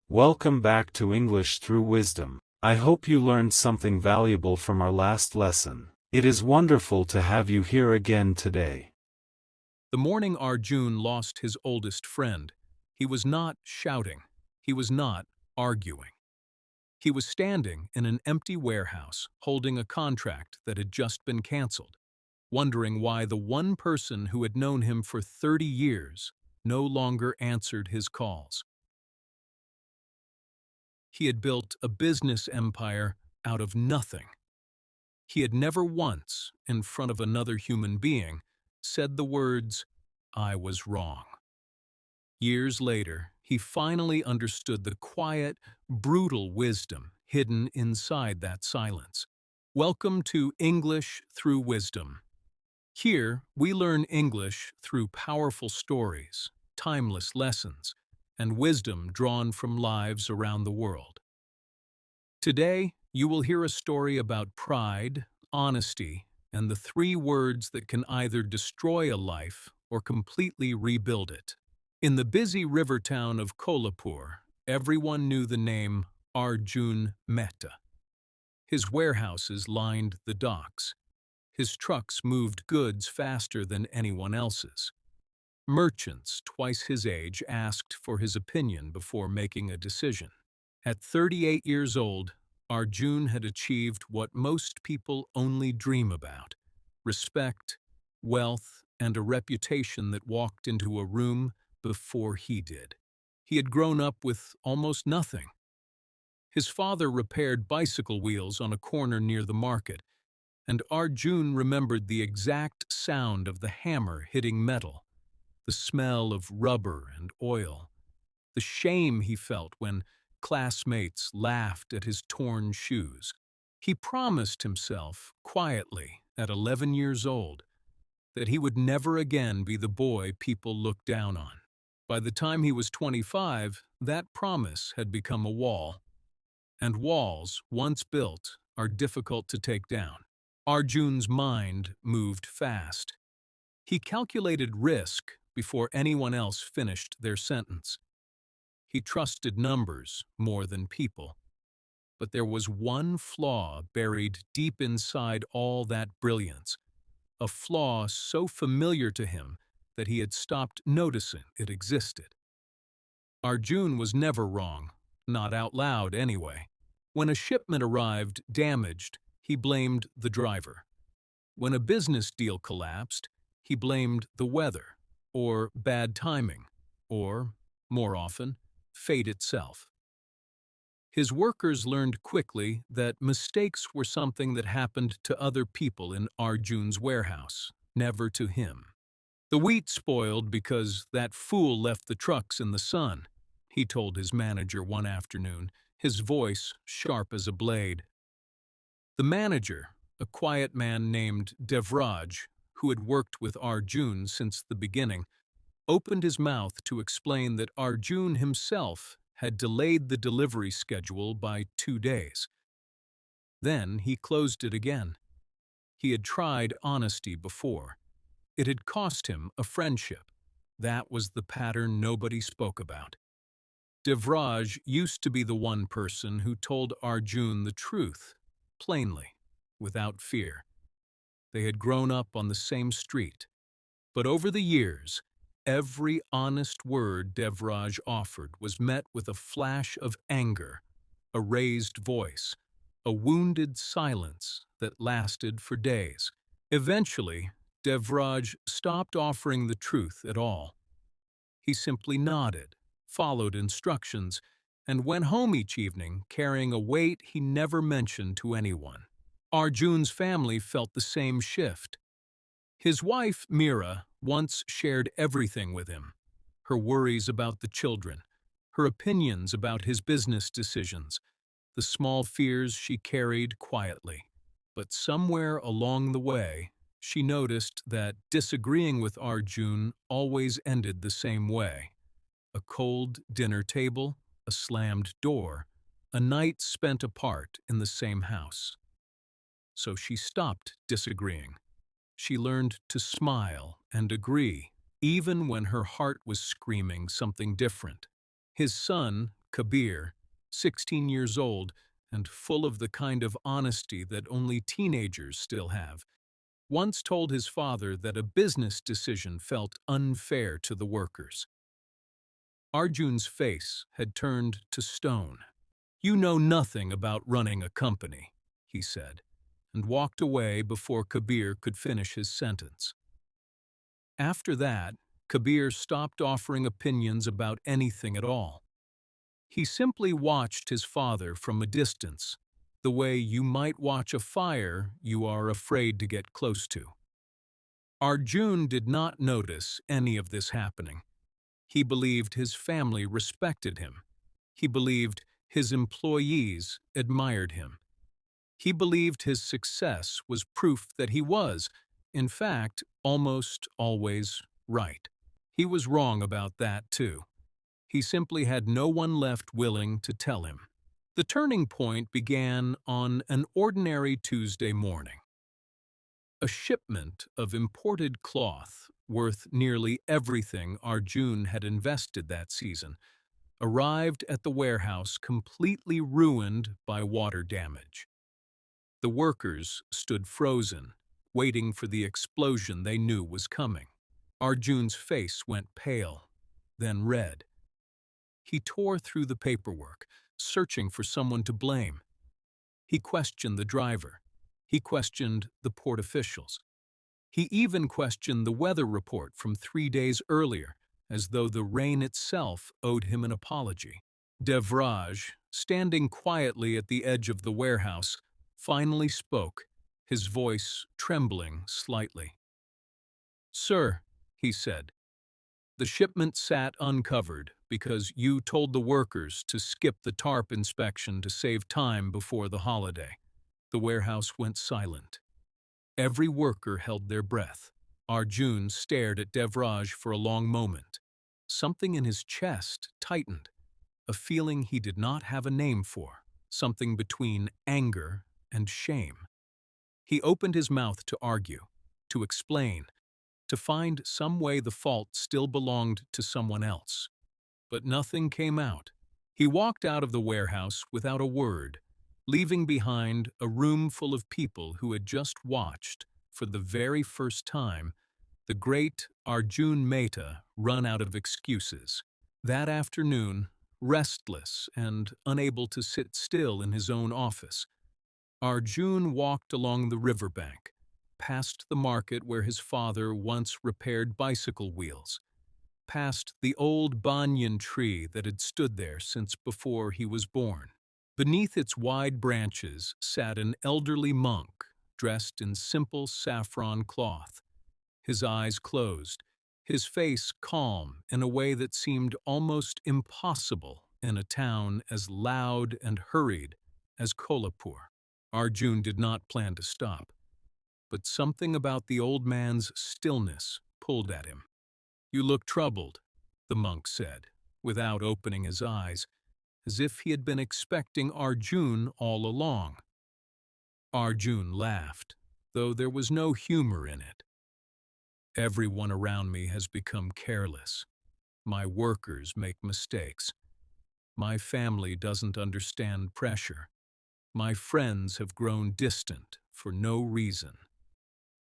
Welcome back to English Through Wisdom. I hope you learned something valuable from our last lesson. It is wonderful to have you here again today. The morning Arjun lost his oldest friend, he was not shouting. He was not arguing. He was standing in an empty warehouse, holding a contract that had just been canceled, wondering why the one person who had known him for 30 years no longer answered his calls. He had built a business empire out of nothing. He had never once, in front of another human being, said the words, "I was wrong." Years later, he finally understood the quiet, brutal wisdom hidden inside that silence. Welcome to English Through Wisdom. Here, we learn English through powerful stories, timeless lessons, and wisdom drawn from lives around the world. Today, you will hear a story about pride, honesty, and the three words that can either destroy a life or completely rebuild it. In the busy river town of Kolhapur, everyone knew the name Arjun Mehta. His warehouses lined the docks. His trucks moved goods faster than anyone else's. Merchants twice his age asked for his opinion before making a decision. At 38 years old, Arjun had achieved what most people only dream about: respect, wealth, and a reputation that walked into a room before he did. He had grown up with almost nothing. His father repaired bicycle wheels on a corner near the market, and Arjun remembered the exact sound of the hammer hitting metal, the smell of rubber and oil, the shame he felt when classmates laughed at his torn shoes. He promised himself, quietly, at 11 years old, that he would never again be the boy people looked down on. By the time he was 25, that promise had become a wall. And walls, once built, are difficult to take down. Arjun's mind moved fast. He calculated risk before anyone else finished their sentence. He trusted numbers more than people. But there was one flaw buried deep inside all that brilliance, a flaw so familiar to him that he had stopped noticing it existed. Arjun was never wrong, not out loud anyway. When a shipment arrived damaged, he blamed the driver. When a business deal collapsed, he blamed the weather, or bad timing, or, more often, fate itself. His workers learned quickly that mistakes were something that happened to other people in Arjun's warehouse, never to him. "The wheat spoiled because that fool left the trucks in the sun," he told his manager one afternoon, his voice sharp as a blade. The manager, a quiet man named Devraj, who had worked with Arjun since the beginning, opened his mouth to explain that Arjun himself had delayed the delivery schedule by 2 days. Then he closed it again. He had tried honesty before. It had cost him a friendship. That was the pattern nobody spoke about. Devraj used to be the one person who told Arjun the truth, plainly, without fear. They had grown up on the same street. But over the years, every honest word Devraj offered was met with a flash of anger, a raised voice, a wounded silence that lasted for days. Eventually, Devraj stopped offering the truth at all. He simply nodded, followed instructions, and went home each evening carrying a weight he never mentioned to anyone. Arjun's family felt the same shift. His wife, Meera, once shared everything with him: her worries about the children, her opinions about his business decisions, the small fears she carried quietly. But somewhere along the way, she noticed that disagreeing with Arjun always ended the same way: a cold dinner table, a slammed door, a night spent apart in the same house. So she stopped disagreeing. She learned to smile and agree, even when her heart was screaming something different. His son, Kabir, 16 years old and full of the kind of honesty that only teenagers still have, once told his father that a business decision felt unfair to the workers. Arjun's face had turned to stone. "You know nothing about running a company," he said, and walked away before Kabir could finish his sentence. After that, Kabir stopped offering opinions about anything at all. He simply watched his father from a distance, the way you might watch a fire you are afraid to get close to. Arjun did not notice any of this happening. He believed his family respected him. He believed his employees admired him. He believed his success was proof that he was, in fact, almost always right. He was wrong about that, too. He simply had no one left willing to tell him. The turning point began on an ordinary Tuesday morning. A shipment of imported cloth, worth nearly everything Arjun had invested that season, arrived at the warehouse completely ruined by water damage. The workers stood frozen, waiting for the explosion they knew was coming. Arjun's face went pale, then red. He tore through the paperwork, searching for someone to blame. He questioned the driver. He questioned the port officials. He even questioned the weather report from 3 days earlier, as though the rain itself owed him an apology. Devraj, standing quietly at the edge of the warehouse, finally spoke, his voice trembling slightly. "Sir," he said, "the shipment sat uncovered because you told the workers to skip the tarp inspection to save time before the holiday." The warehouse went silent. Every worker held their breath. Arjun stared at Devraj for a long moment. Something in his chest tightened, a feeling he did not have a name for, something between anger and shame. He opened his mouth to argue, to explain, to find some way the fault still belonged to someone else. But nothing came out. He walked out of the warehouse without a word, leaving behind a room full of people who had just watched, for the very first time, the great Arjun Mehta run out of excuses. That afternoon, restless and unable to sit still in his own office, Arjun walked along the riverbank, past the market where his father once repaired bicycle wheels, past the old banyan tree that had stood there since before he was born. Beneath its wide branches sat an elderly monk dressed in simple saffron cloth, his eyes closed, his face calm in a way that seemed almost impossible in a town as loud and hurried as Kolhapur. Arjun did not plan to stop, but something about the old man's stillness pulled at him. "You look troubled," the monk said, without opening his eyes, as if he had been expecting Arjun all along. Arjun laughed, though there was no humor in it. "Everyone around me has become careless. My workers make mistakes. My family doesn't understand pressure. My friends have grown distant for no reason.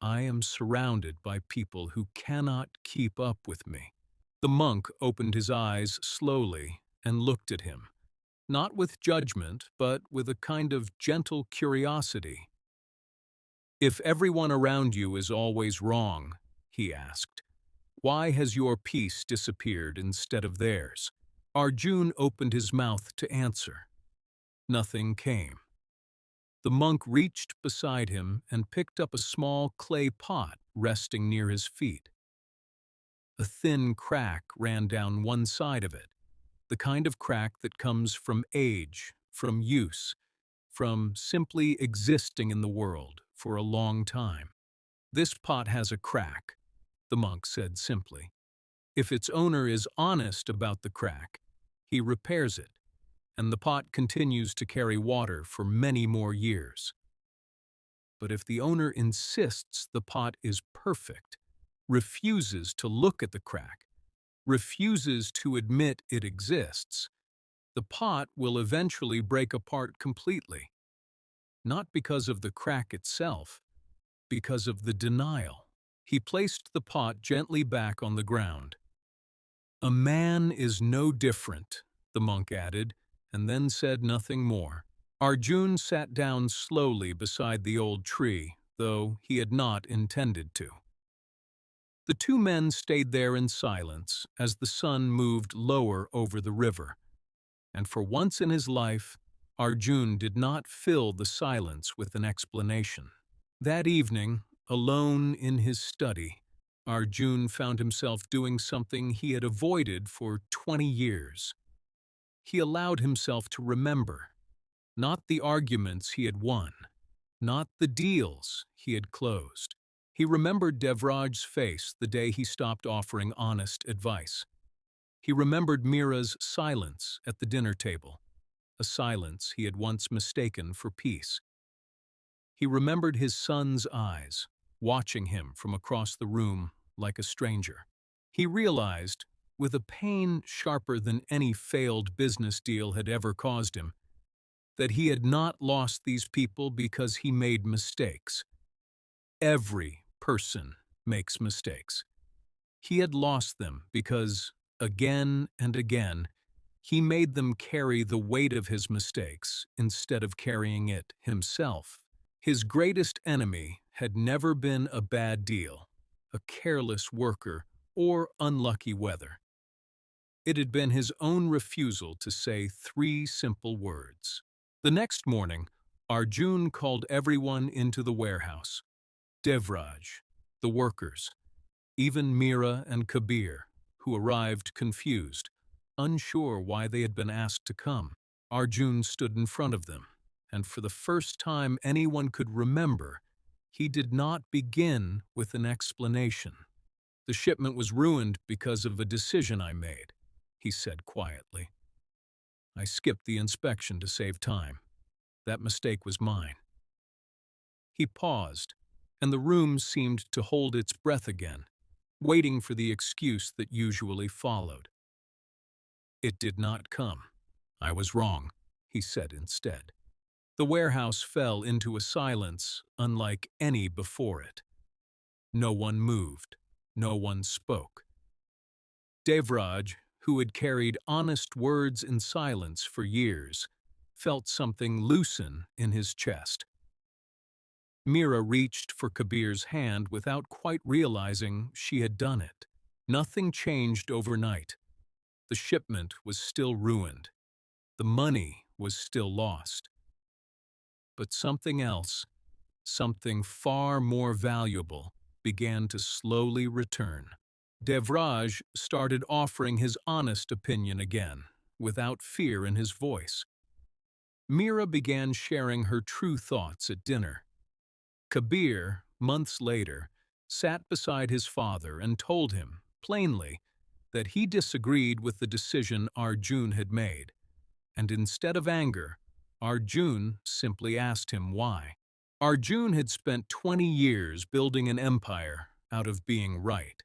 I am surrounded by people who cannot keep up with me." The monk opened his eyes slowly and looked at him, not with judgment, but with a kind of gentle curiosity. "If everyone around you is always wrong," he asked, "why has your peace disappeared instead of theirs?" Arjun opened his mouth to answer. Nothing came. The monk reached beside him and picked up a small clay pot resting near his feet. A thin crack ran down one side of it, the kind of crack that comes from age, from use, from simply existing in the world for a long time. "This pot has a crack," the monk said simply. "If its owner is honest about the crack, he repairs it, and the pot continues to carry water for many more years. But if the owner insists the pot is perfect, refuses to look at the crack, refuses to admit it exists, the pot will eventually break apart completely, not because of the crack itself, because of the denial. He placed the pot gently back on the ground. "A man is no different," the monk added, and then said nothing more. Arjun sat down slowly beside the old tree, though he had not intended to. The two men stayed there in silence as the sun moved lower over the river, and for once in his life, Arjun did not fill the silence with an explanation. That evening, alone in his study, Arjun found himself doing something he had avoided for 20 years. He allowed himself to remember, not the arguments he had won, not the deals he had closed. He remembered Devraj's face the day he stopped offering honest advice. He remembered Mira's silence at the dinner table, a silence he had once mistaken for peace. He remembered his son's eyes, watching him from across the room like a stranger. He realized, with a pain sharper than any failed business deal had ever caused him, that he had not lost these people because he made mistakes. Every person makes mistakes. He had lost them because, again and again, he made them carry the weight of his mistakes instead of carrying it himself. His greatest enemy had never been a bad deal, a careless worker, or unlucky weather. It had been his own refusal to say 3 simple words. The next morning, Arjun called everyone into the warehouse. Devraj, the workers, even Mira and Kabir, who arrived confused, unsure why they had been asked to come. Arjun stood in front of them, and for the first time anyone could remember, he did not begin with an explanation. "The shipment was ruined because of a decision I made," he said quietly. "I skipped the inspection to save time. That mistake was mine." He paused, and the room seemed to hold its breath again, waiting for the excuse that usually followed. It did not come. "I was wrong," he said instead. The warehouse fell into a silence unlike any before it. No one moved. No one spoke. Devraj, who had carried honest words in silence for years, felt something loosen in his chest. Mira reached for Kabir's hand without quite realizing she had done it. Nothing changed overnight. The shipment was still ruined. The money was still lost. But something else, something far more valuable, began to slowly return. Devraj started offering his honest opinion again, without fear in his voice. Mira began sharing her true thoughts at dinner. Kabir, months later, sat beside his father and told him, plainly, that he disagreed with the decision Arjun had made, and instead of anger, Arjun simply asked him why. Arjun had spent 20 years building an empire out of being right.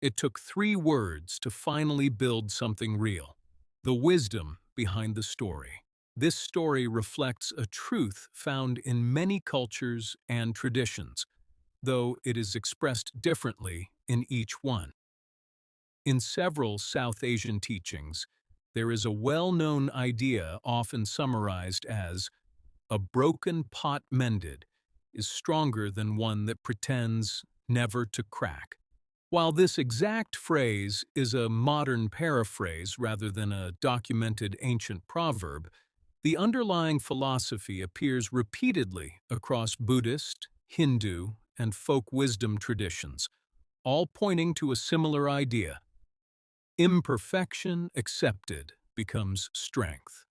It took 3 words to finally build something real: the wisdom behind the story. This story reflects a truth found in many cultures and traditions, though it is expressed differently in each one. In several South Asian teachings, there is a well-known idea often summarized as, "A broken pot mended is stronger than one that pretends never to crack." While this exact phrase is a modern paraphrase rather than a documented ancient proverb, the underlying philosophy appears repeatedly across Buddhist, Hindu, and folk wisdom traditions, all pointing to a similar idea. Imperfection accepted becomes strength,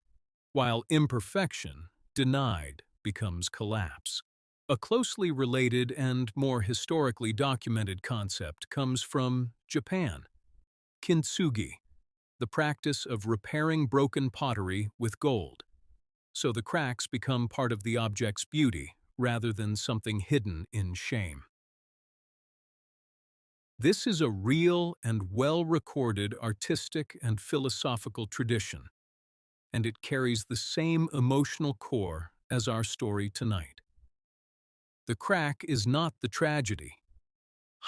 while imperfection denied becomes collapse. A closely related and more historically documented concept comes from Japan: kintsugi, the practice of repairing broken pottery with gold, so the cracks become part of the object's beauty rather than something hidden in shame. This is a real and well-recorded artistic and philosophical tradition. and it carries the same emotional core as our story tonight. The crack is not the tragedy.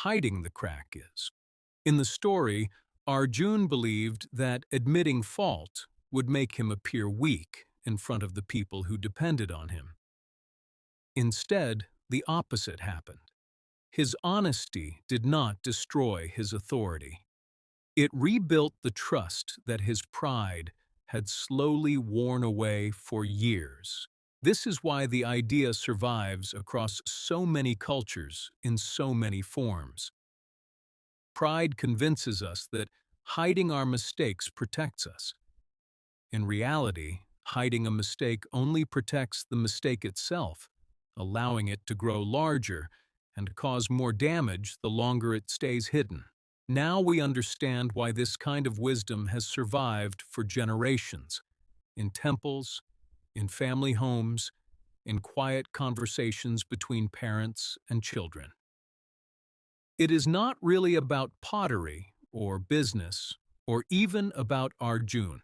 Hiding the crack is. In the story, Arjun believed that admitting fault would make him appear weak in front of the people who depended on him. Instead, the opposite happened. His honesty did not destroy his authority. It rebuilt the trust that his pride had slowly worn away for years. This is why the idea survives across so many cultures in so many forms. Pride convinces us that hiding our mistakes protects us. In reality, hiding a mistake only protects the mistake itself, allowing it to grow larger and cause more damage the longer it stays hidden. Now we understand why this kind of wisdom has survived for generations, in temples, in family homes, in quiet conversations between parents and children. It is not really about pottery or business or even about Arjun.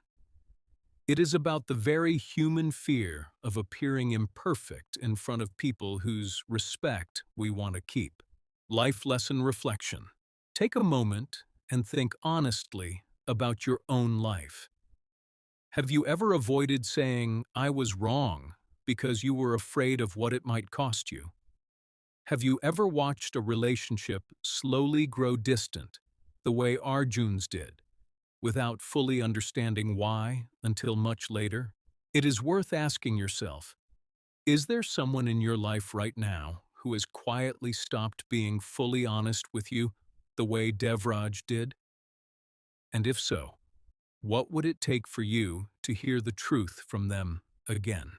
It is about the very human fear of appearing imperfect in front of people whose respect we want to keep. Life lesson reflection. Take a moment and think honestly about your own life. Have you ever avoided saying, "I was wrong," because you were afraid of what it might cost you? Have you ever watched a relationship slowly grow distant, the way Arjun's did, without fully understanding why until much later? It is worth asking yourself, is there someone in your life right now who has quietly stopped being fully honest with you the way Devraj did? And if so, what would it take for you to hear the truth from them again?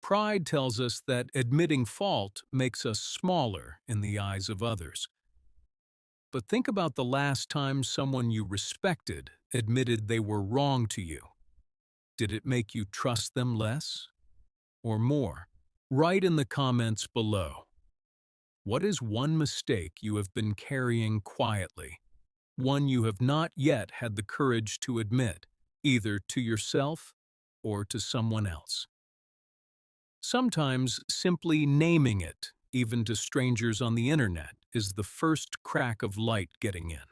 Pride tells us that admitting fault makes us smaller in the eyes of others. But think about the last time someone you respected admitted they were wrong to you. Did it make you trust them less or more? Write in the comments below. What is one mistake you have been carrying quietly? One you have not yet had the courage to admit, either to yourself or to someone else. Sometimes simply naming it, even to strangers on the internet, is the first crack of light getting in.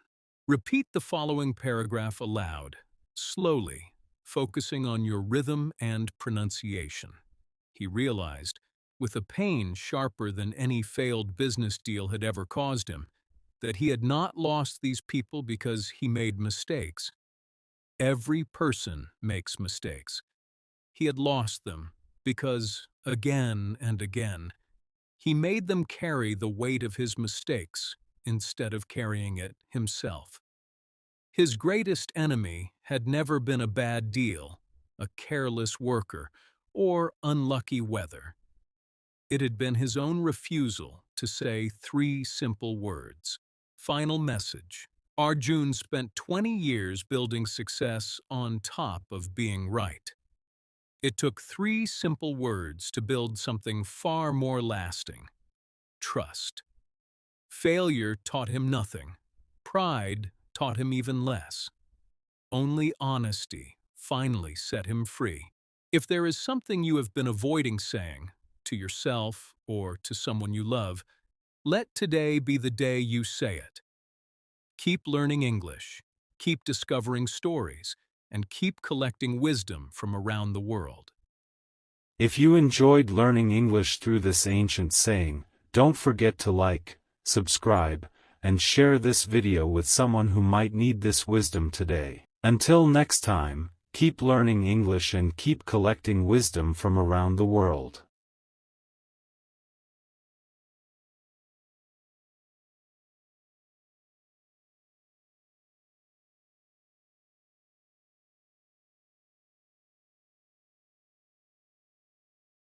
Repeat the following paragraph aloud, slowly, focusing on your rhythm and pronunciation. He realized, with a pain sharper than any failed business deal had ever caused him, that he had not lost these people because he made mistakes. Every person makes mistakes. He had lost them because, again and again, he made them carry the weight of his mistakes instead of carrying it himself. His greatest enemy had never been a bad deal, a careless worker, or unlucky weather. It had been his own refusal to say 3 simple words. Final message. Arjun spent 20 years building success on top of being right. It took 3 simple words to build something far more lasting: trust. Failure taught him nothing. Pride taught him even less. Only honesty finally set him free. If there is something you have been avoiding saying, to yourself or to someone you love, let today be the day you say it. Keep learning English, keep discovering stories, and keep collecting wisdom from around the world. If you enjoyed learning English through this ancient saying, don't forget to like, subscribe, and share this video with someone who might need this wisdom today. Until next time, keep learning English and keep collecting wisdom from around the world.